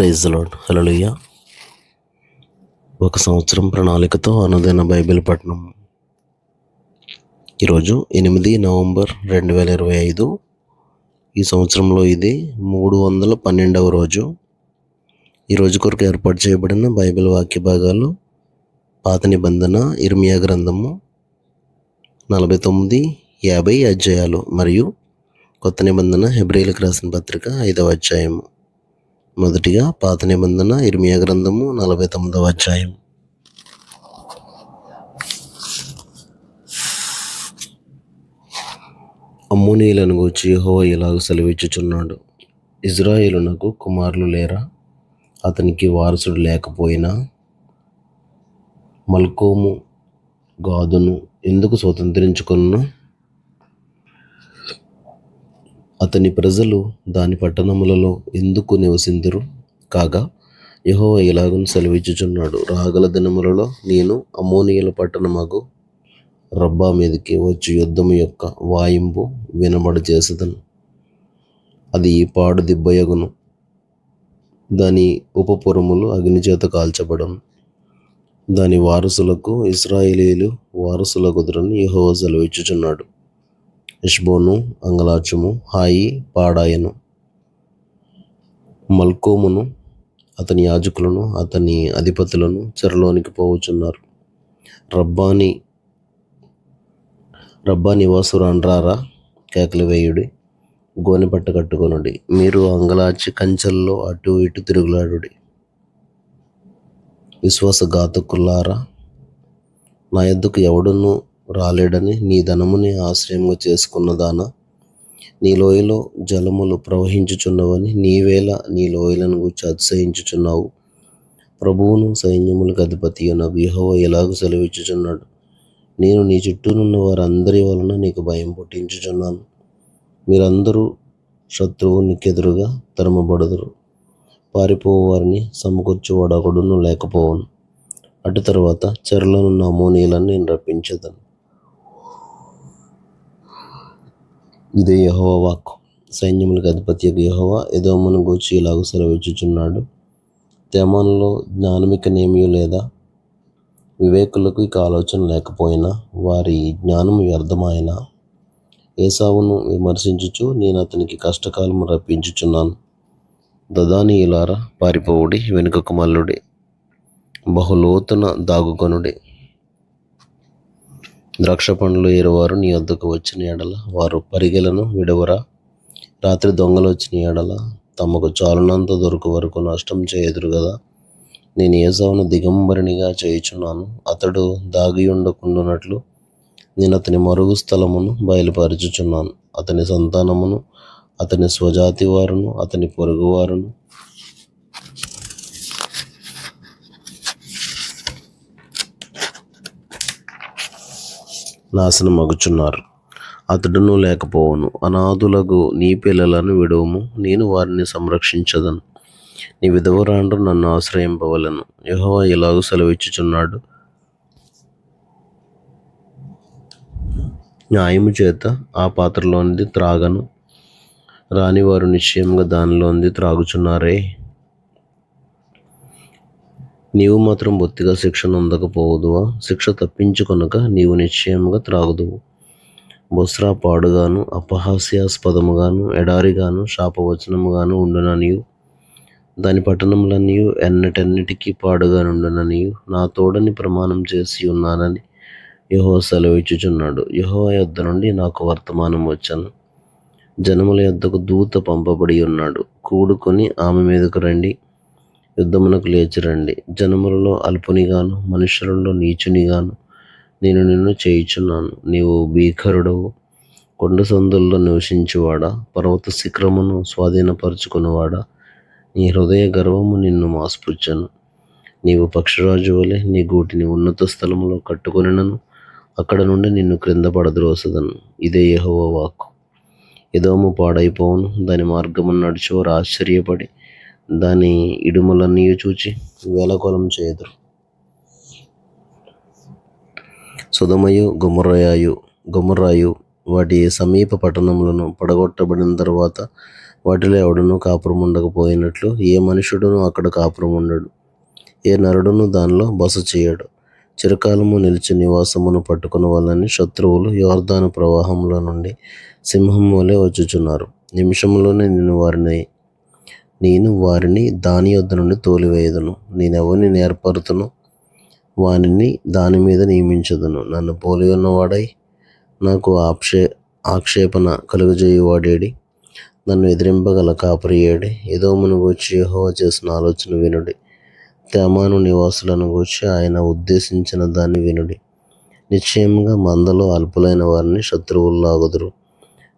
Praise the lord. హల్లెలూయా. ఒక సంవత్సరం ప్రణాళికతో అనుదిన బైబిల్ పఠనం. ఈరోజు 8 నవంబర్ 2025. ఈ సంవత్సరంలో ఇది 312వ రోజు. ఈ రోజు కొరకు ఏర్పాటు చేయబడిన బైబిల్ వాక్య భాగాలు: పాత నిబంధన ఇర్మియా గ్రంథము 49, 50 అధ్యాయాలు మరియు కొత్త నిబంధన హెబ్రీయులకు రాసిన పత్రిక 5వ అధ్యాయము. మొదటిగా పాత నిబంధన ఇర్మియా గ్రంథము 49వ అధ్యాయం. అమ్మోనీయులను గూర్చి యెహోవా ఇలాగ సెలవిచ్చుచున్నాడు: ఇశ్రాయేలునకు కుమారులు లేరా? అతనికి వారసుడు లేకపోయినా మల్కోము గాదును ఎందుకు స్వతంత్రించుకొనును? అతని ప్రజలు దాని పట్టణములలో ఎందుకు నివసింతురు? కాగా యెహోవా ఇలాగను సెలవిచ్చుచున్నాడు: రాగల దినములలో నేను అమ్మోనీయుల పట్టణమగు రబ్బా మీదకి వచ్చి యుద్ధము యొక్క వాయింపు వినబడి చేసేదను. అది పాడు దిబ్బయగును, దాని ఉపపురములు అగ్నిచేత కాల్చబడను. దాని వారసులకు ఇశ్రాయేలీయులు వారసులగుదురని యెహోవా సెలవిచ్చుచున్నాడు. హెష్బోను అంగలార్చుము, హాయి పాడాయను. మల్కోమును అతని యాజకులను అతని అధిపతులను చెరలోనికి పోవుచున్నారు. రబ్బా నివాసురాండ్రారా, కేకలు వేయుడి, గోనెపట్ట కట్టుకొనుడి. మీరు అంగలార్చి కంచెల్లో అటు ఇటు తిరుగులాడుడి. విశ్వాసఘాతకులారా, నా యొద్దకు ఎవడునూ రాలేడని నీ ధనముని ఆశ్రయముగా చేసుకున్నదానా, నీ లోయలో జలములు ప్రవహించుచున్నవని నీవేళ నీ లోయలను గూర్చి అతిశయించుచున్నావు? ప్రభువును సైన్యములకు అధిపతియునగు యెహోవా ఇలాగ సెలవిచ్చుచున్నాడు: నేను నీ చుట్టూనున్న వారందరి వలన నీకు భయం పుట్టించుచున్నాను. మీరందరూ శత్రువు నీకెదురుగా తరమబడుదురు. పారిపోవు వారిని సమకూర్చువాడొకడును లేకపోవును. అటు తరువాత చెరలోనున్న అమ్మోనీయులను నేను రప్పించెదను. ఇదే యెహోవా వాక్కు. సైన్యములకు అధిపతియగు యెహోవా ఎదోమును గూర్చి ఇలాగ సెలవిచ్చుచున్నాడు: తేమానులో జ్ఞానమికనేమీ లేదా? వివేకులకు ఇక ఆలోచన లేకపోయినా వారి జ్ఞానము వ్యర్థమాయెనా? ఏశావును విమర్శించుచు నేను అతనికి కష్టకాలము రప్పించుచున్నాను. దదానీయులారా, పారిపోవుడి, వెనుకకు మల్లుడి, బహులోతున దాగుకొనుడి. ద్రాక్ష పండ్లు ఏరువారు నీ వద్దకు వచ్చిన ఎడల వారు పరిగెలను విడవరా? రాత్రి దొంగలు వచ్చిన ఎడల తమకు చాలునంత దొరకు వరకు నష్టం చేయుదురు గదా. నేను ఏశావును దిగంబరినిగా చేయుచున్నాను. అతడు దాగియుండకుండునట్లు నేను అతని మరుగు స్థలమును బయలుపరచుచున్నాను. అతని సంతానమును, అతని స్వజాతి వారును, అతని పొరుగువారును నాశనమగుచున్నారు. అతడును లేకపోవును. అనాథులకు నీ పిల్లలను విడువము, నేను వారిని సంరక్షించదను. నీ విధవరాండ్రు నన్ను ఆశ్రయింపవలెను. యెహోవా ఇలాగ సెలవిచ్చుచున్నాడు: న్యాయము చేత ఆ పాత్రలోనిది త్రాగను, రానివారు నిశ్చయముగా దానిలోనిది త్రాగుచున్నారే. నీవు మాత్రం బొత్తిగా శిక్ష నొందకపోవుదువా? శిక్ష తప్పించుకొనక నీవు నిశ్చయముగా త్రాగుదువు. బొస్రా పాడుగాను, అపహాస్యాస్పదముగాను, ఎడారిగాను, శాపవచనముగాను ఉండుననియు, దాని పట్టణములన్నీయు ఎన్నటెన్నటికీ పాడుగా నుండుననియు నా తోడని ప్రమాణం చేసి ఉన్నానని యెహోవా సెలవిచ్చుచున్నాడు. యెహోవా యొద్ద నుండి నాకు వర్తమానం వచ్చెను. జనముల యొద్దకు దూత పంపబడి ఉన్నాడు. కూడుకొని ఆమె మీదకు రండి, యుద్ధమునకు లేచిరండి. జనములలో అల్పునిగాను, మనుషులలో నీచునిగాను నేను నిన్ను చేయుచున్నాను. నీవు భీకరుడవు, కొండ సందుల్లో నివసించువాడా, పర్వత శిఖరమును స్వాధీనపరచుకునివాడా, నీ హృదయ గర్వము నిన్ను మోసపుచ్చెను. నీవు పక్షిరాజు వలె నీ గూటిని ఉన్నత స్థలములో కట్టుకొనినను అక్కడ నుండి నిన్ను క్రింద పడద్రోసెదను. ఇదే యెహోవా వాక్కు. ఎదోము పాడైపోవును, దాని మార్గమును నడిచేవారు ఆశ్చర్యపడి దాని ఇడుములన్నీ చూచి వేలకొలం చేయుదురు. సొదొమయు గొమొర్రాయు వాటి సమీప పట్టణములను పడగొట్టబడిన తరువాత వాటిలో ఎవడునూ కాపురం ఉండకపోయినట్లు ఏ మనుషుడును అక్కడ కాపురం ఉండడు, ఏ నరుడును దానిలో బస చేయడు. చిరకాలము నిలిచి నివాసమును పట్టుకుని వలని శత్రువులు యోర్దాను ప్రవాహంలో నుండి సింహం వలె వచ్చుచున్నారు. నిమిషంలోనే నేను వారిని దాని యొద్ద నుండి తోలివేయదును. నేనెవరిని ఏర్పరుతును వానిని దాని మీద నియమించదును. నన్ను పోలి ఉన్నవాడై నాకు ఆక్షేపణ కలుగజేయువాడేడి? నన్ను ఎదిరింపగల కాపరి ఏడి? ఎదోమును గూర్చి యెహోవా చేసిన ఆలోచన వినుడి. తేమాను నివాసులను గూర్చి ఆయన ఉద్దేశించిన దాన్ని వినుడి. నిశ్చయముగా మందలో అల్పులైన వారిని శత్రువులు లాగుదురు.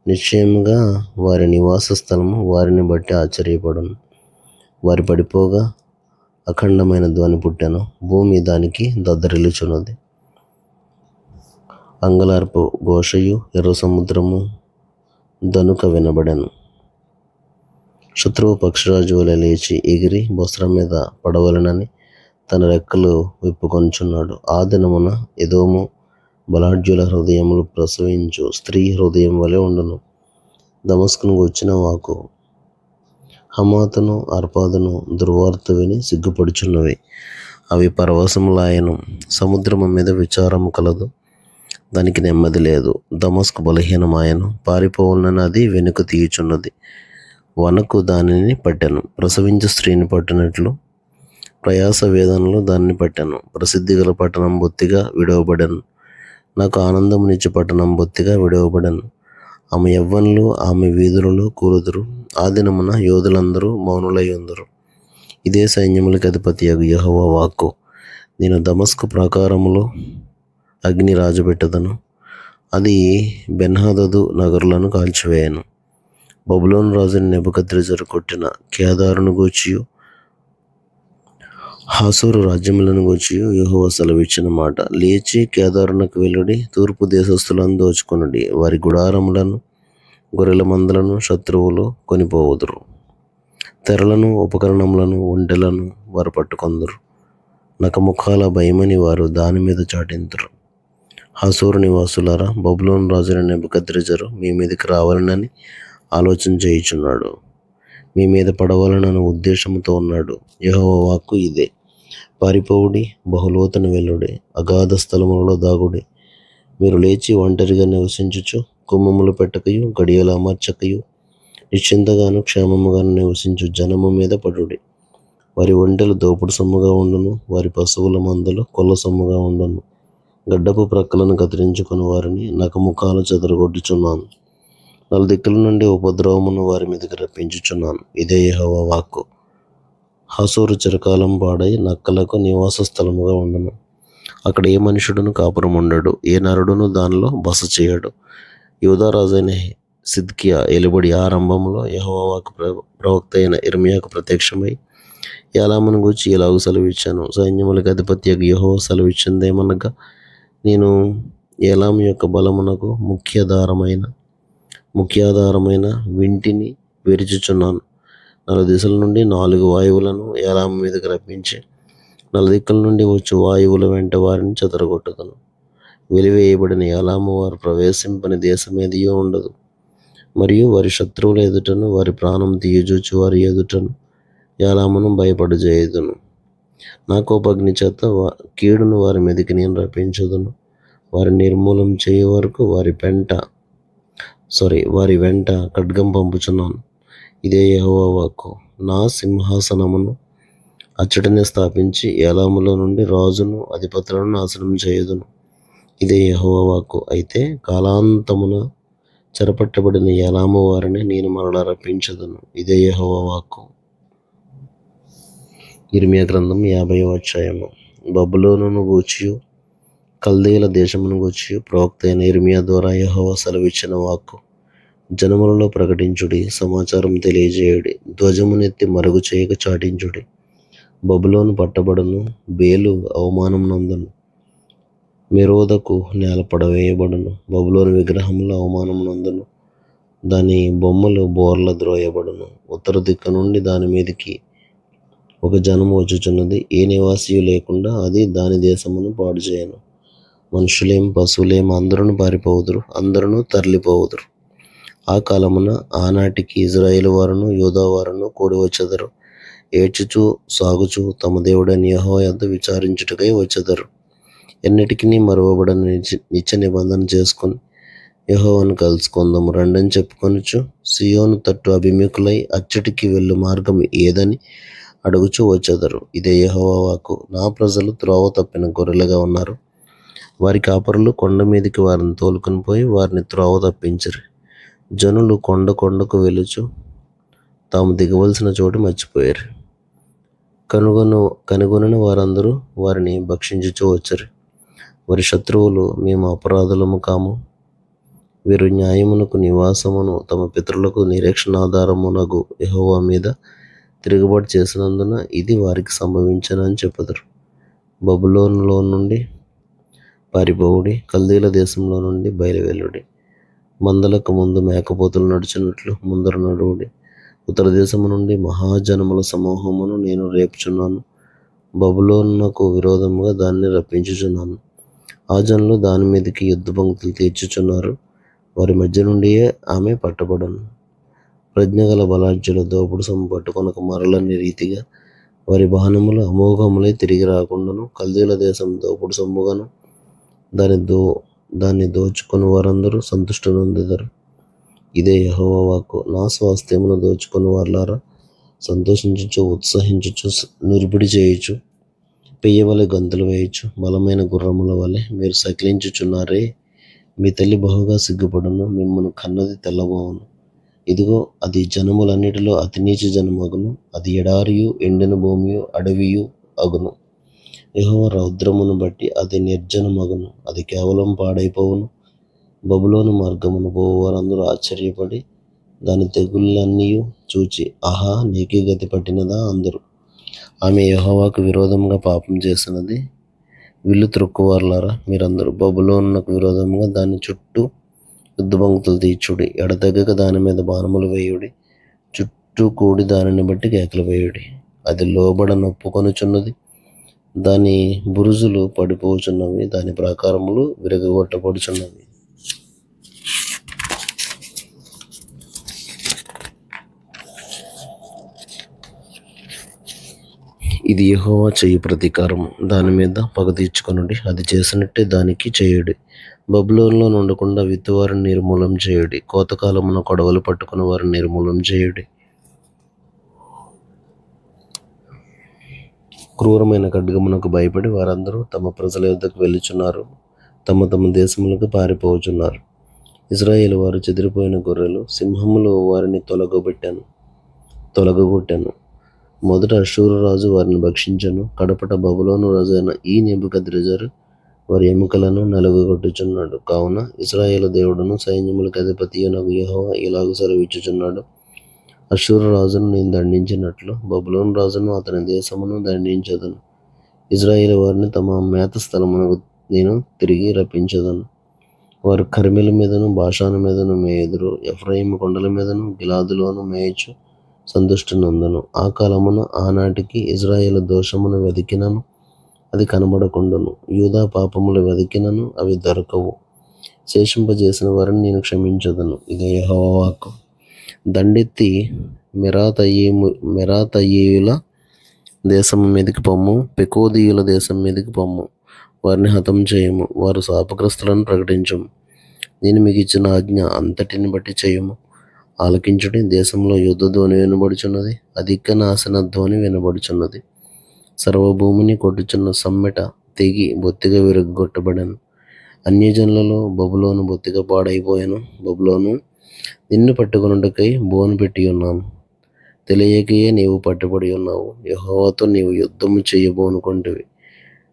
నిశ్చయముగా వారి నివాస స్థలము వారిని బట్టి ఆశ్చర్యపడును. వారి పడిపోగా అఖండమైన ధ్వని పుట్టెను. భూమి దానికి దద్దరిల్లుచున్నది. అంగలార్పు ఘోషయు ఎర్ర సముద్రము దనుక వినబడెను. శత్రువు పక్షిరాజు వలె లేచి ఎగిరి బొస్ర మీద పడవలనని తన రెక్కలు విప్పుకొనుచున్నాడు. ఆ దినమున ఎదోము బలాఢ్యుల హృదయములు ప్రసవించు స్త్రీ హృదయం వలె ఉండును. దమస్కును వచ్చిన వాకు హమాతును అర్పాదును దుర్వార్త విని సిగ్గుపడుచున్నవి. అవి పరవశములాయను. సముద్రము మీద విచారము కలదు, దానికి నెమ్మది లేదు. దమస్కు బలహీనమాయను, పారిపోవాలని అది వెనుక తీయుచున్నది. వనకు దానిని పట్టెను, ప్రసవించు స్త్రీని పట్టినట్లు ప్రయాస వేదనలు దానిని పట్టెను. ప్రసిద్ధి గల పట్టణం బొత్తిగా విడవబడెను. నాకు ఆనందమునిచ్చు పట్టణం బొత్తిగా విడవబడెను. ఆమె యవ్వనులు ఆమె వీధులలో కూలుదురు. ఆ దినమున యోధులందరూ మౌనులై ఉందరు. ఇదే సైన్యములకు అధిపతి యెహోవా వాక్కు. నేను దమస్కు ప్రాకారములో అగ్ని రాజబెట్టదను, అది బెన్హదదు నగరులను కాల్చివేయను. బబులోను రాజుని నెబుకద్రెజరు కొట్టిన కేదారును గూర్చియు హాసోరు రాజ్యములను గూర్చియు యెహోవా సెలవిచ్చిన మాట. లేచి కేదారునకు వెలుడి, తూర్పు దేశస్థులను దోచుకొనుడి. వారి గుడారములను గొర్రెల మందలను శత్రువులు కొనిపోవుదురు. తెరలను ఉపకరణములను ఒంటెలను వారు పట్టుకొందురు. నకముఖాల భయమని వారు దాని మీద చాటింతురు. హాసోరు నివాసులారా, బబులోను రాజుని నెబుకద్రెజరు మీ మీదకి రావాలనని ఆలోచన చేయుచున్నాడు. మీ మీద పడవాలన్న ఉద్దేశంతో ఉన్నాడు. యెహోవా వాక్కు ఇదే. పారిపోవుడి, బహులోతున వెల్లుడి, అగాధ స్థలములలో దాగుడి. మీరు లేచి ఒంటరిగా నివసించుచు కుమ్మములు పెట్టకయు గడియలు అమర్చకయు నిశ్చింతగాను క్షేమముగాను నివసించు జనము మీద పడుడి. వారి ఒంటెలు దోపుడు సొమ్ముగా ఉండును, వారి పశువుల మందలు కొల్ల సొమ్ముగా ఉండును. గడ్డపు ప్రక్కలను కత్తిరించుకుని వారిని నకముఖాలు చెదరగొట్టుచున్నాను. నలుదిక్కుల నుండి ఉపద్రవమును వారి మీదకి రప్పించుచున్నాను. ఇదే యెహోవా వాక్కు. హాసోరు చిరకాలం పాడై నక్కలకు నివాస స్థలముగా ఉండను. అక్కడ ఏ మనుషుడును కాపురం ఉండడు, ఏ నరుడును దానిలో బస చేయడు. యూదా రాజైన సిద్కియా ఏలుబడి ఆరంభంలో యెహోవా వాక్కు ప్రవక్త అయిన ఇర్మీయాకు ప్రత్యక్షమై ఏలామును గూర్చి ఇలాగు సెలవిచ్చాను. సైన్యములకు అధిపతి యెహోవా సెలవిచ్చిందేమనగా, నేను ఏలాము యొక్క బలమునకు ముఖ్యాధారమైన వింటిని విరుచుచున్నాను. 4 దిశల నుండి 4 వాయువులను ఏలాము మీదకి రప్పించి నలుదిక్కుల నుండి వచ్చు వాయువుల వెంట వారిని చెదరగొట్టుదును. వెలివేయబడిన ఏలాము వారు ప్రవేశింపని దేశమేదియో ఉండదు. మరియు వారి శత్రువుల ఎదుటను వారి ప్రాణం తీయజూచి వారి ఎదుటను ఏలామును భయపడజేయుదును. నా కోపగ్ని చేత కీడును వారి మీదకి నేను రప్పించుదును. వారి నిర్మూలం చేయు వరకు వారి వెంట ఖడ్గం పంపుచున్నాను. ఇదే యెహోవా వాక్కు. నా సింహాసనమును అచ్చటనే స్థాపించి ఏలాములో నుండి రాజును అధిపతులను నాశనం చేయుదును. ఇదే యెహోవా వాక్కు. అయితే కాలాంతమున చెరపట్టబడిన ఏలాము వారిని నేను మరలా రప్పించదును. ఇదే యెహోవా వాక్కు. ఇర్మీయా గ్రంథం 50వ అధ్యాయము. బబులోనును గూర్చియు కల్దీయుల దేశమును గూర్చియు ప్రవక్త అయిన ఇర్మీయా ద్వారా యెహోవా సెలవిచ్చిన వాక్కు. జనములలో ప్రకటించుడి, సమాచారం తెలియజేయుడి, ధ్వజమునెత్తి మరుగు చేయక చాటించుడి. బబులోను పట్టబడును, బేలు అవమానం నందును, మెరోదకు నేల పడవేయబడును. బబులోను విగ్రహములు అవమానం నందును, దాని బొమ్మలు బోర్ల ద్రోయబడును. ఉత్తర దిక్కు నుండి దాని మీదికి ఒక జనము వచ్చుచున్నది. ఏ నివాసియు లేకుండా అది దాని దేశమును పాడు చేయను. మనుషులేం పశువులేం అందరూ పారిపోవుదురు, అందరూ తరలిపోవుదురు. ఆ కాలమున ఆనాటికి ఇజ్రాయేలు వారును యూదా వారును కూడి వచ్చెదరు. ఏడ్చుచు సాగుచు తమ దేవుడైన యెహోవా యొద్ద విచారించుటకై వచ్చెదరు. ఎన్నటికినీ మరువబడని నిత్య నిబంధన చేసుకొని యెహోవాను కలుసుకొందాము రండని చెప్పుకొనుచు సియోను తట్టు అభిముఖులై అచ్చటికి వెళ్ళు మార్గం ఏదని అడుగుచూ వచ్చెదరు. ఇదే యెహోవా వాక్కు. నా ప్రజలు త్రోవ తప్పిన గొర్రెలుగా ఉన్నారు. వారి కాపరులు కొండ మీదికి వారిని తోలుకొని పోయి వారిని త్రోవ తప్పించిరి. జనులు కొండ కొండకు వెలుచు తాము దిగవలసిన చోటు మర్చిపోయారు. కనుగొనని వారందరూ వారిని భక్షించుచూ వచ్చారు. వారి శత్రువులు మేము అపరాధులము కాము, వీరు న్యాయమునకు నివాసమును తమ పితరులకు నిరీక్షణాధారమునగు యెహోవా మీద తిరుగుబాటు చేసినందున ఇది వారికి సంభవించనని చెప్పుదురు. బబులోనులో నుండి పారిపోవుడి, కల్దీల దేశంలో నుండి బయలువెళ్ళుడి. మందలకు ముందు మేకపోతులు నడుచున్నట్లు ముందర నడువుడి. ఉత్తర దేశము నుండి మహాజనముల సమూహమును నేను రేపుచున్నాను. బబులోనునకు విరోధముగా దాన్ని రప్పించుచున్నాను. ఆ జనులు దాని మీదకి యుద్ధ పంక్తులు తీర్చుచున్నారు. వారి మధ్య నుండియే ఆమె పట్టబడను. ప్రజ్ఞగల బలాఢ్యుల దోపుడు సొమ్ము పట్టుకొనక మరలని రీతిగా వారి బాణములు అమోఘములై తిరిగి రాకుండాను కల్దీల దేశం దోపుడు సొమ్ముగాను దాన్ని దోచుకొని వారందరూ సంతుష్టునొందెదరు. ఇదే యెహోవా వాక్కు. నా స్వాస్థ్యమును దోచుకొని వారులారా, సంతోషించుచు ఉత్సహించుచు నురిపిడి చేయుచు పెయ్యవలె గంతులు వేయుచు బలమైన గుర్రముల వలె మీరు సకిలించుచున్నారే. మీ తల్లి బహుగా సిగ్గుపడును, మిమ్మను కన్నది తెల్లబోవును. ఇదిగో అది జనములన్నిటిలో అతి నీచ జనమగును. అది ఎడారియు ఎండిన భూమియు అడవియు అగును. యెహోవా రౌద్రమును బట్టి అది నిర్జనమగును. అది కేవలం పాడైపోవును. బబులోను మార్గమును పోవు వారందరూ ఆశ్చర్యపడి దాని తెగుళ్ళన్నీయు చూచి ఆహా, నీకే గతి పట్టినదా అందరూ. ఆమె యెహోవాకు విరోధంగా పాపం చేసినది. విల్లు త్రొక్కువారులారా, మీరందరూ బబులోనునకు విరోధముగా దాని చుట్టూ యుద్ధపంక్తులు తీర్చుడి. ఎడతెగక దాని మీద బాణములు వేయుడి. చుట్టూ కూడి దానిని బట్టి కేకలు వేయుడి. అది లోబడ నొప్పుకొనుచున్నది. దాని బురుజులు పడిపోచున్నవి. దాని ప్రాకారములు విరగగొట్టబడుచున్నవి. ఇది యెహోవా చెయ్యి ప్రతీకారము. దాని మీద పగ తీర్చుకొనుడి. అది చేసినట్టే దానికి చేయుడి. బబులోనులో నుండకుండా విత్తువారిని నిర్మూలం చేయుడి. కోతకాలమున కొడవలు పట్టుకుని వారిని నిర్మూలం చేయుడి. క్రూరమైన ఖడ్గమునకు భయపడి వారందరూ తమ ప్రజల యొద్దకు వెళ్ళుచున్నారు. తమ తమ దేశములకు పారిపోచున్నారు. ఇశ్రాయేలు వారు చెదిరిపోయిన గొర్రెలు. సింహములు వారిని తొలగగొట్టాను. మొదట అష్షూరు రాజు వారిని భక్షించెను. కడపట బబులోను రాజు అయిన ఈ నెబుకద్రెజరు వారి ఎముకలను నలుగగొట్టుచున్నాడు. కావున ఇశ్రాయేలు దేవుడును సైన్యములకు అధిపతియగు యెహోవా ఇలాగు సెలవిచ్చుచున్నాడు. అష్షూరు రాజును నేను దండించినట్లు బబులోను రాజును అతని దేశమును దండించెదను. ఇశ్రాయేలు వారిని తమ మేత స్థలమునకు నేను తిరిగి రప్పించెదను. వారు కర్మెల మీదను బాషాను మీదను మేయుదురు. ఎఫ్రాయిము కొండల మీదను గిలాదులోను మేయుచు సంతుష్టినొందును. ఆ కాలమున ఆనాటికి ఇశ్రాయేలు దోషమును వెదికినను అది కనబడకుండును. యూదా పాపములు వెదికినను అవి దొరకవు. శేషింపజేసిన వారిని నేను క్షమించదను. ఇదే యెహోవా వాక్కు. దండెత్తి మెరాతయీయుల దేశం మీదకి పొమ్ము, పెకోదీయుల దేశం మీదకి పొమ్ము. వారిని హతం చేయము. వారు శాపగ్రస్తులను ప్రకటించము. నేను మీకు ఇచ్చిన ఆజ్ఞ అంతటిని బట్టి చేయము. ఆలకించుడి. దేశంలో యుద్ధ ధ్వని వినబడుచున్నది. అధిక నాశన ధ్వని వినబడుచున్నది. సర్వభూమిని కొట్టుచున్న సమ్మెట తెగి బొత్తిగా విరగొట్టబడెను. అన్యజనులలో బబులోను బొత్తిగా పాడైపోయాను. బబులోను, నిన్ను పట్టుకొనుటకై బోను పెట్టి ఉన్నాను. తెలియకయే నీవు పట్టుబడి ఉన్నావు. యెహోవాతో నీవు యుద్ధము చేయబోనుకొంటివి.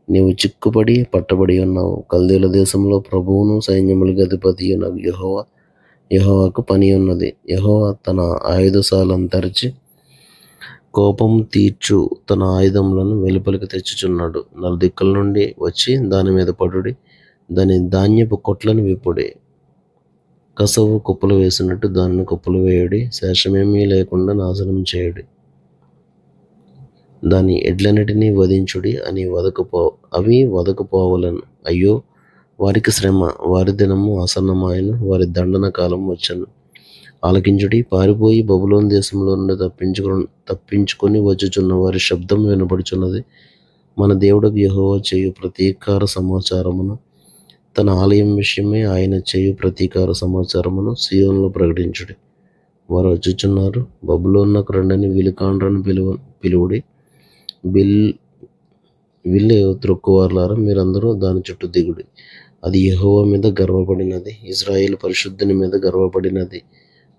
నీవు చిక్కుపడి పట్టబడి ఉన్నావు. కల్దీల దేశంలో ప్రభువును సైన్యములకు అధిపతియగు యెహోవాకు పని ఉన్నది. యెహోవా తన ఆయుధశాలను తెరచి కోపం తీర్చు తన ఆయుధములను వెలుపలికి తెచ్చుచున్నాడు. నలుదిక్కుల నుండి వచ్చి దాని మీద పడుడి. దాని ధాన్యపు కొట్లను విప్పుడి. కసవు కుప్పలు వేసినట్టు దానిని కుప్పలు వేయుడి. శేషమేమీ లేకుండా నాశనం చేయుడి. దాని ఎడ్లన్నిటినీ వధించుడి. అవి వదకపోవలను. అయ్యో, వారికి శ్రమ! వారి దినము ఆసన్నమాయెను. వారి దండన కాలం వచ్చెను. ఆలకించుడి, పారిపోయి బబులోను దేశంలో నుండి తప్పించుకొని వచ్చుచున్న వారి శబ్దం వినపడుచున్నది. మన దేవుడకు యెహోవా చేయు ప్రతీకార సమాచారమును, తన ఆలయం విషయమై ఆయన చేయు ప్రతీకార సమాచారమును సీయోనులో ప్రకటించుడి. వారు వచ్చుచున్నారు, బబులోనునకు రండని విలుకాండ్రను పిలువుడి. విల్లు త్రొక్కువారులారా, మీరందరూ దాని చుట్టూ దిగుడి. అది యెహోవా మీద గర్వపడినది, ఇశ్రాయేలు పరిశుద్ధుని మీద గర్వపడినది.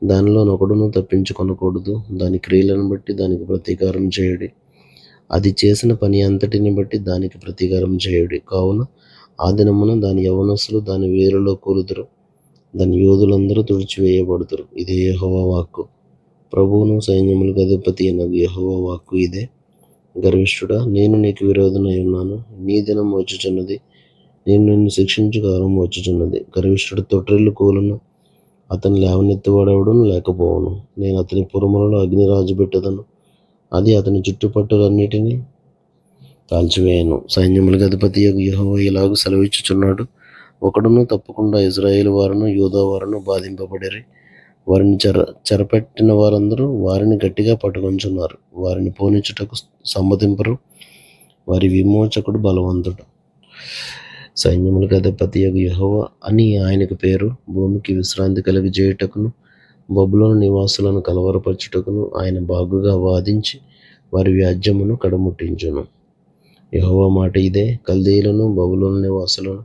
దానిలో నొకడును తప్పించుకొనకూడదు. దాని క్రియలను బట్టి దానికి ప్రతీకారం చేయుడి. అది చేసిన పని అంతటిని బట్టి దానికి ప్రతీకారం చేయుడి. కావున ఆ దినమున దాని యవ్వనస్తులు దాని వేరులో కూలుదురు, దాని యోధులందరూ తుడిచివేయబడుదురు. ఇదే యెహోవా వాక్కు. ప్రభువును సైన్యములకు అధిపతి అయిన యెహోవా వాక్కు ఇదే. గర్విష్ఠుడా, నేను నీకు విరోధనై ఉన్నాను. నీ దినం వచ్చుచున్నది, నేను నిన్ను శిక్షించు కాలం వచ్చుచున్నది. గర్విష్ఠుడు తొట్రిల్లు కూలును, అతని లేవనెత్తువాడెవడును లేకపోవును. నేను అతని పురములలో అగ్ని రాజుపెట్టెదను, అది అతని చుట్టుపట్టులన్నిటినీ కాల్చివేయను. సైన్యములకు అధిపతి యెహోవా ఇలాగు సెలవిచ్చుచున్నాడు, ఒకడును తప్పకుండా ఇశ్రాయేలు వారును యూదా వారును బాధింపబడిరి. వారిని చెరపెట్టిన వారందరూ వారిని గట్టిగా పట్టుకొంచున్నారు. వారిని పోనిచ్చుటకు సమ్మతింపరు. వారి విమోచకుడు బలవంతుడు. సైన్యములకు అధిపతి యెహోవా అని ఆయనకు పేరు. భూమికి విశ్రాంతి కలుగజేయుటకును బబులోను నివాసులను కలవరపరచుటకును ఆయన బాగుగా వాదించి వారి వ్యాజ్యమును కడముట్టించును. యెహోవా మాట ఇదే. కల్దీయులను బబులోను నివాసులను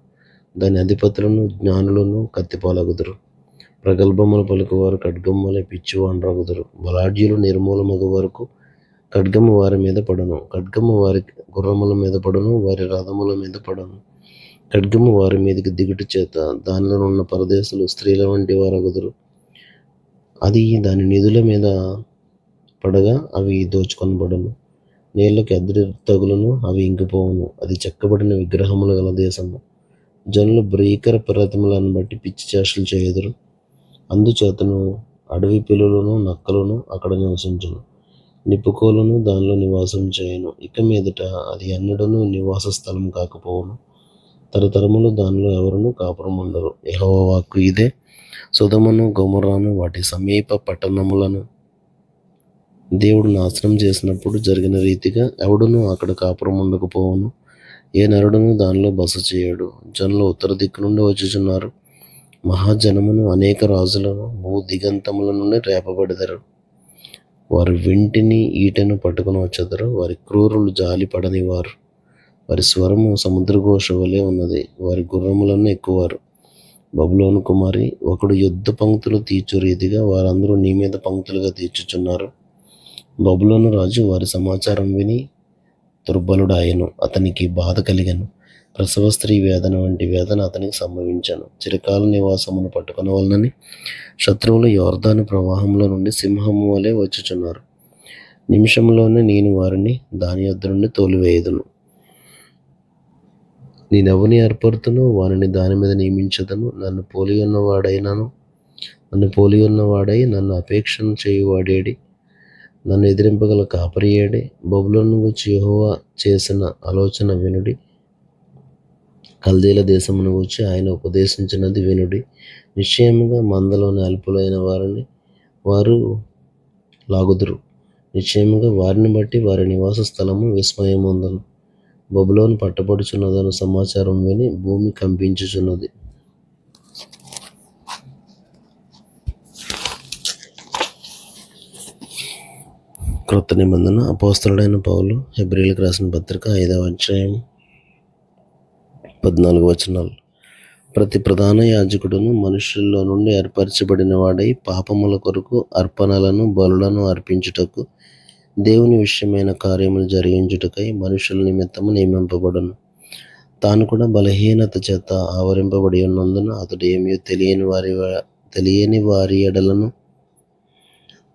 దాని అధిపతులను జ్ఞానులను కత్తిపాలగుదురు. ప్రగల్భములు పలుకువారు ఖడ్గములే పిచ్చివాండ్రగుదురు. బలాఢ్యులు నిర్మూలమగు వరకు ఖడ్గము వారి మీద పడును. ఖడ్గము వారి గుర్రముల మీద పడును, వారి రథముల మీద పడును. ఖడ్గము వారి మీదకి దిగుటి చేత దానిలో ఉన్న పరదేశులు స్త్రీల వంటి వారగుదురు. అది దాని నిధుల మీద పడగా అవి దోచుకొనబడును. నీళ్లకి అద్దరి తగులును, అవి ఇంకిపోవును. అది చెక్కబడిన విగ్రహములు గల దేశము. జనులు భీకర ప్రతిమలను బట్టి పిచ్చి చేష్టలు చేయుదురు. అందుచేతను అడవి పిల్లులను నక్కలను అక్కడ నివసించును. నిప్పుకోలును దానిలో నివాసం చేయును. ఇక మీదట అది ఎన్నడూను నివాస స్థలం కాకపోవును. తరతరములు దానిలో ఎవరునూ కాపురం ఉండరు. యెహోవా వాక్కు ఇదే. సొదొమను గొమొర్రాను వాటి సమీప పట్టణములను దేవుడు నాశనం చేసినప్పుడు జరిగిన రీతిగా ఎవడునూ అక్కడ కాపురం ఉండకపోవును. ఏ నరుడును దానిలో బస చేయడు. జనులు ఉత్తర దిక్కు నుండి వచ్చుచున్నారు. మహాజనమును అనేక రాజులను భూ దిగంతముల నుండి రేపబెడెదరు. వారు వింటిని ఈటెను పట్టుకుని వచ్చెదరు. వారి క్రూరులు జాలి పడనివారు. వారి స్వరము సముద్రఘోష వలె ఉన్నది. వారి గుర్రములను ఎక్కువారు. బబులోను కుమారి, ఒకడు యుద్ధ పంక్తులు తీర్చు రీతిగా వారందరూ నీ మీద పంక్తులుగా తీర్చుచున్నారు. బబులోను రాజు వారి సమాచారం విని దుర్బలుడాయను. అతనికి బాధ కలిగెను. ప్రసవ స్త్రీ వేదన వంటి వేదన అతనికి సంభవించాను. చిరకాల నివాసమును పట్టుకొనవలనని శత్రువులు యొర్దాను ప్రవాహంలో నుండి సింహము వలె వచ్చుచున్నారు. నిమిషంలోనే నేను వారిని దాని యొద్ద నుండి తోలివేయుదును. నేనెవరిని ఏర్పడుతునో వారిని దాని మీద నియమించదను. నన్ను పోలి ఉన్నవాడై నన్ను అపేక్షను చేయువాడేడి? నన్ను ఎదిరింపగల కాపరి ఏడే? బబులోను గూర్చి యెహోవా చేసిన ఆలోచన వినుడి. కల్దీల దేశమును గూర్చి ఆయన ఉపదేశించినది వినుడి. నిశ్చయముగా మందలోని అల్పులైన వారిని వారు లాగుదురు. నిశ్చయముగా వారిని బట్టి వారి నివాస స్థలము విస్మయమొందును. బబులోను పట్టబడుచున్నదను సమాచారం విని భూమి కంపించుచున్నది. క్రొత్త నిబంధన. అపోస్తలుడైన పౌలు హెబ్రీయులకు రాసిన పత్రిక 5వ అధ్యాయం 14 వచనాలు. ప్రతి ప్రధాన యాజకుడును మనుషుల్లో నుండి ఏర్పరచబడిన వాడై పాపముల కొరకు అర్పణలను బలులను అర్పించుటకు దేవుని విషయమైన కార్యములు జరిగించుటకై మనుషుల నిమిత్తము నియమింపబడును. తాను కూడా బలహీనత చేత ఆవరింపబడి ఉన్నందున అతడు ఏమీ తెలియని వారి ఎడలను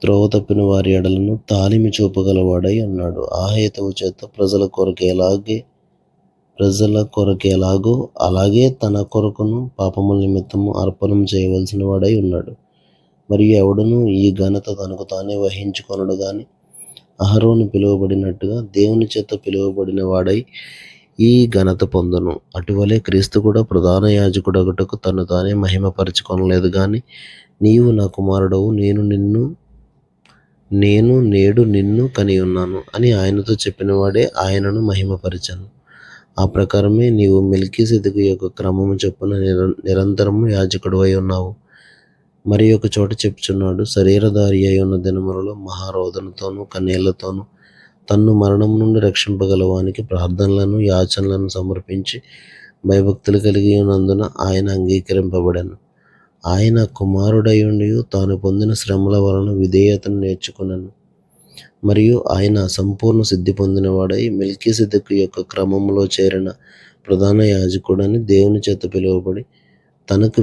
త్రోవ తప్పిన వారి ఎడలను తాలిమి చూపగలవాడై ఉన్నాడు. ఆ హేతువు చేత ప్రజల కొరకెలాగో అలాగే తన కొరకును పాపముల నిమిత్తము అర్పణం చేయవలసిన వాడై ఉన్నాడు. మరియు ఎవడును ఈ ఘనత తనకు తానే వహించుకొనడు గాని అహరోను పిలువబడినట్టుగా దేవుని చేత పిలువబడిన వాడై ఈ ఘనత పొందును. అటువలే క్రీస్తు కూడా ప్రధాన యాజకుడగుటకు తను తానే మహిమపరచుకొనలేదు గాని నీవు నా కుమారుడవు, నేను నేడు నిన్ను కని ఉన్నాను అని ఆయనతో చెప్పినవాడే ఆయనను మహిమపరిచాను. ఆ ప్రకారమే నీవు మెల్కీసెదెకు యొక్క క్రమము చొప్పున నిరంతరము యాజకుడివై ఉన్నావు. మరి ఒక చోట చెప్పుచున్నాడు, శరీరధారి అయి ఉన్న దినములలో మహారోదనతోనూ కన్నీళ్లతోనూ తన్ను మరణం నుండి రక్షింపగలవానికి ప్రార్థనలను యాచనలను సమర్పించి భయభక్తులు కలిగి ఉన్నందున ఆయన అంగీకరింపబడెను. ఆయన కుమారుడయుండి తాను పొందిన శ్రమల వలన విధేయతను నేర్చుకున్నాను. మరియు ఆయన సంపూర్ణ సిద్ధి పొందినవాడై మెల్కీసెదెకు యొక్క క్రమములో చేరిన ప్రధాన యాజకుడని దేవుని చేత పిలువబడి తనకు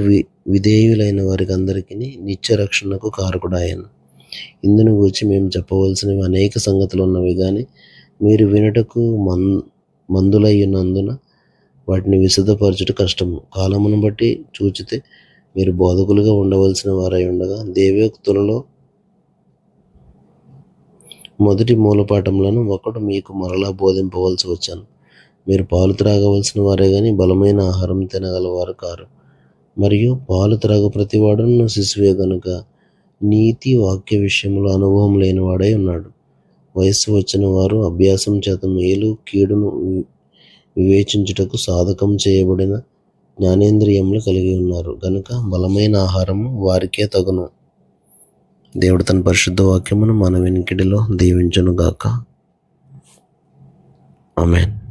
విధేయులైన వారికి అందరికీ నిత్య రక్షణకు కారకుడాయను. ఇందును గురించి మేము చెప్పవలసినవి అనేక సంగతులు ఉన్నవి కానీ మీరు వినుటకు మందులై ఉన్నందున వాటిని విశదపరచుట కష్టము. కాలమును బట్టి చూచితే మీరు బోధకులుగా ఉండవలసిన వారై ఉండగా దేవోక్తులలో మొదటి మూలపాఠములను ఒకడు మీకు మరలా బోధింపవలసి వచ్చాను. మీరు పాలు త్రాగవలసిన వారే కానీ బలమైన ఆహారం తినగలవారు కారు. మరియు పాలు త్రాగు ప్రతివాడును శిశువే గనుక నీతి వాక్య విషయంలో అనుభవం లేనివాడై ఉన్నాడు. వయస్సు వచ్చిన వారు అభ్యాసం చేత మేలు కీడును వివేచించుటకు సాధకం చేయబడిన జ్ఞానేంద్రియములు కలిగి ఉన్నారు గనుక బలమైన ఆహారము వారికే తగును. దేవుడు తన పరిశుద్ధ వాక్యమును మన వినికిడిలో దీవించునుగాక. ఆమేన్.